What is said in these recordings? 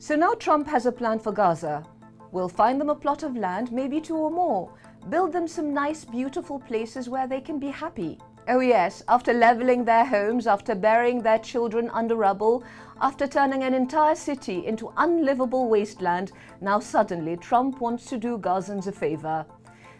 So now Trump has a plan for Gaza. We'll find them a plot of land, maybe 2 or more. Build them some nice, beautiful places where they can be happy. Oh yes, after leveling their homes, after burying their children under rubble, after turning an entire city into unlivable wasteland, now suddenly Trump wants to do Gazans a favor.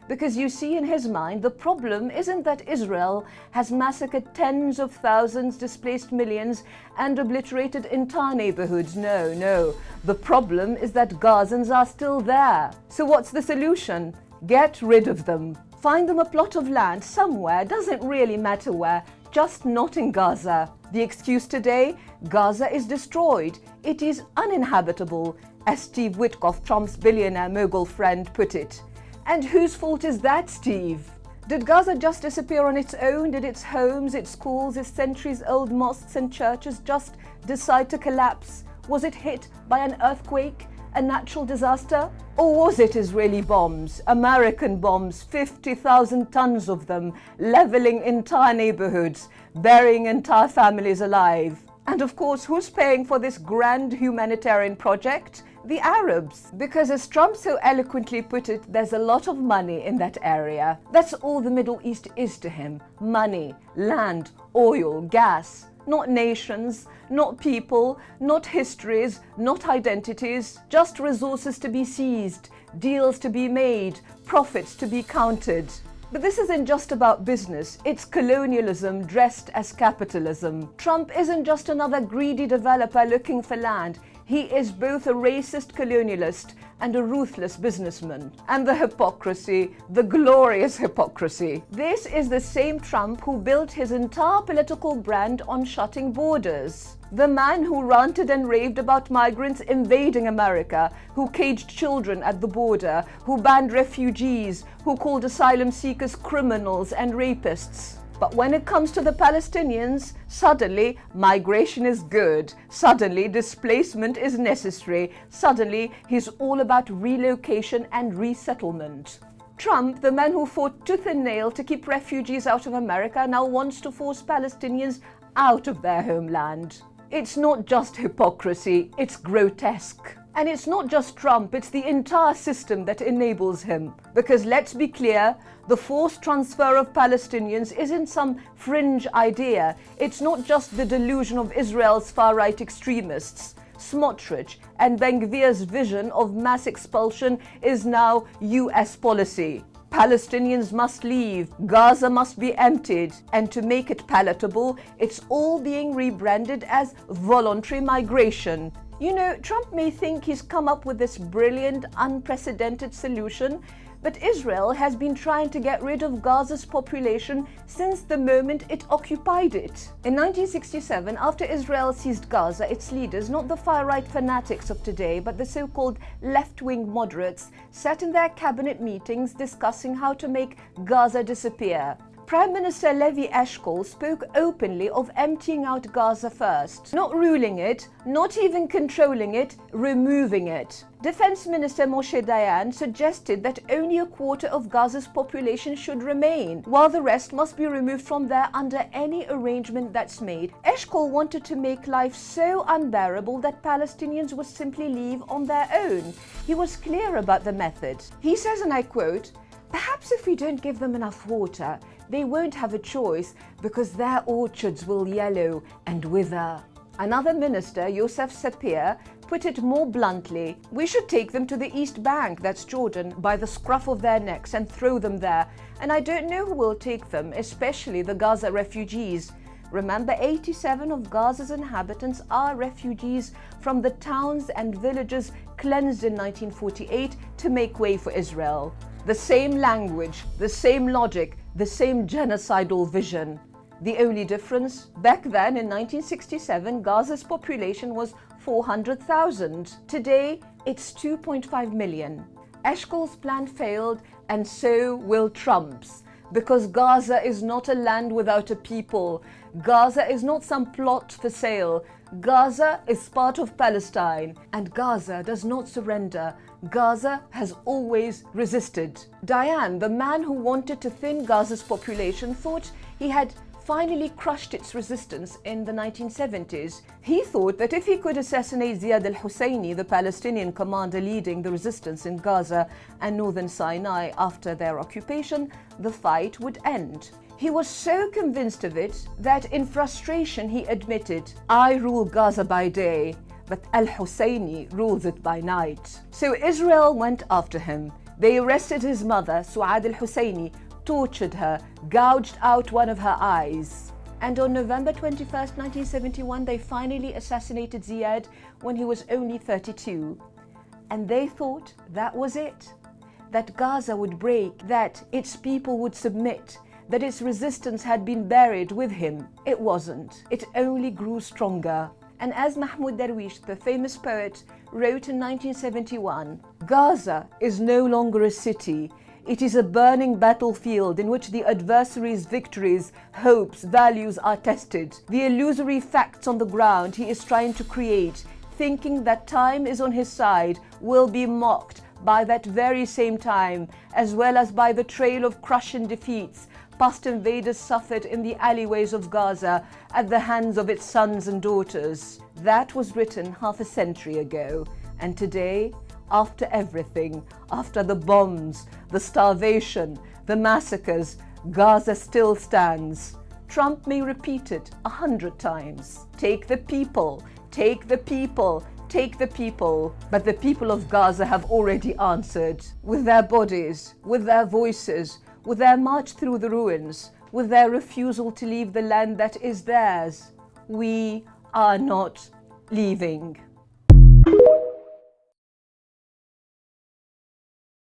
Because you see, in his mind, the problem isn't that Israel has massacred tens of thousands, displaced millions, and obliterated entire neighborhoods. No. The problem is that Gazans are still there. So what's the solution? Get rid of them. Find them a plot of land somewhere, doesn't really matter where, just not in Gaza. The excuse today? Gaza is destroyed. It is uninhabitable, as Steve Witkoff, Trump's billionaire mogul friend, put it. And whose fault is that, Steve? Did Gaza just disappear on its own? Did its homes, its schools, its centuries-old mosques and churches just decide to collapse? Was it hit by an earthquake, a natural disaster? Or was it Israeli bombs, American bombs, 50,000 tons of them, leveling entire neighborhoods, burying entire families alive? And of course, who's paying for this grand humanitarian project? The Arabs. Because as Trump so eloquently put it, there's a lot of money in that area. That's all the Middle East is to him. Money, land, oil, gas. Not nations, not people, not histories, not identities. Just resources to be seized, deals to be made, profits to be counted. But this isn't just about business, it's colonialism dressed as capitalism. Trump isn't just another greedy developer looking for land. He is both a racist colonialist and a ruthless businessman. And the hypocrisy, the glorious hypocrisy. This is the same Trump who built his entire political brand on shutting borders. The man who ranted and raved about migrants invading America, who caged children at the border, who banned refugees, who called asylum seekers criminals and rapists. But when it comes to the Palestinians, suddenly migration is good. Suddenly displacement is necessary. Suddenly he's all about relocation and resettlement. Trump, the man who fought tooth and nail to keep refugees out of America, now wants to force Palestinians out of their homeland. It's not just hypocrisy, it's grotesque. And it's not just Trump, it's the entire system that enables him. Because let's be clear, the forced transfer of Palestinians isn't some fringe idea. It's not just the delusion of Israel's far-right extremists. Smotrich and Ben-Gvir's vision of mass expulsion is now US policy. Palestinians must leave, Gaza must be emptied, and to make it palatable, it's all being rebranded as voluntary migration. You know, Trump may think he's come up with this brilliant, unprecedented solution, but Israel has been trying to get rid of Gaza's population since the moment it occupied it. In 1967, after Israel seized Gaza, its leaders, not the far-right fanatics of today, but the so-called left-wing moderates, sat in their cabinet meetings discussing how to make Gaza disappear. Prime Minister Levi Eshkol spoke openly of emptying out Gaza first. Not ruling it, not even controlling it, removing it. Defense Minister Moshe Dayan suggested that only a quarter of Gaza's population should remain, while the rest must be removed from there under any arrangement that's made. Eshkol wanted to make life so unbearable that Palestinians would simply leave on their own. He was clear about the method. He says, and I quote, "Perhaps if we don't give them enough water, they won't have a choice because their orchards will yellow and wither." Another minister, Yosef Sapir, put it more bluntly, "We should take them to the East Bank, that's Jordan, by the scruff of their necks and throw them there. And I don't know who will take them, especially the Gaza refugees." Remember, 87 of Gaza's inhabitants are refugees from the towns and villages cleansed in 1948 to make way for Israel. The same language, the same logic, the same genocidal vision. The only difference? Back then, in 1967, Gaza's population was 400,000. Today, it's 2.5 million. Eshkol's plan failed, and so will Trump's. Because Gaza is not a land without a people. Gaza is not some plot for sale. Gaza is part of Palestine, and Gaza does not surrender. Gaza has always resisted. Dayan, the man who wanted to thin Gaza's population, thought he had finally crushed its resistance in the 1970s. He thought that if he could assassinate Ziad al-Husseini, the Palestinian commander leading the resistance in Gaza and northern Sinai after their occupation, the fight would end. He was so convinced of it that in frustration he admitted, "I rule Gaza by day, but al-Husseini rules it by night." So Israel went after him. They arrested his mother, Su'ad al-Husseini, tortured her, gouged out one of her eyes. And on November 21st, 1971, they finally assassinated Ziad when he was only 32. And they thought that was it, that Gaza would break, that its people would submit, that its resistance had been buried with him. It wasn't. It only grew stronger. And as Mahmoud Darwish, the famous poet, wrote in 1971, "Gaza is no longer a city. It is a burning battlefield in which the adversary's victories, hopes, values are tested. The illusory facts on the ground he is trying to create, thinking that time is on his side, will be mocked by that very same time, as well as by the trail of crushing defeats past invaders suffered in the alleyways of Gaza at the hands of its sons and daughters." That was written half a century ago. And today, after everything, after the bombs, the starvation, the massacres, Gaza still stands. Trump may repeat it 100 times. Take the people, take the people, take the people. But the people of Gaza have already answered with their bodies, with their voices, with their march through the ruins, with their refusal to leave the land that is theirs. We are not leaving.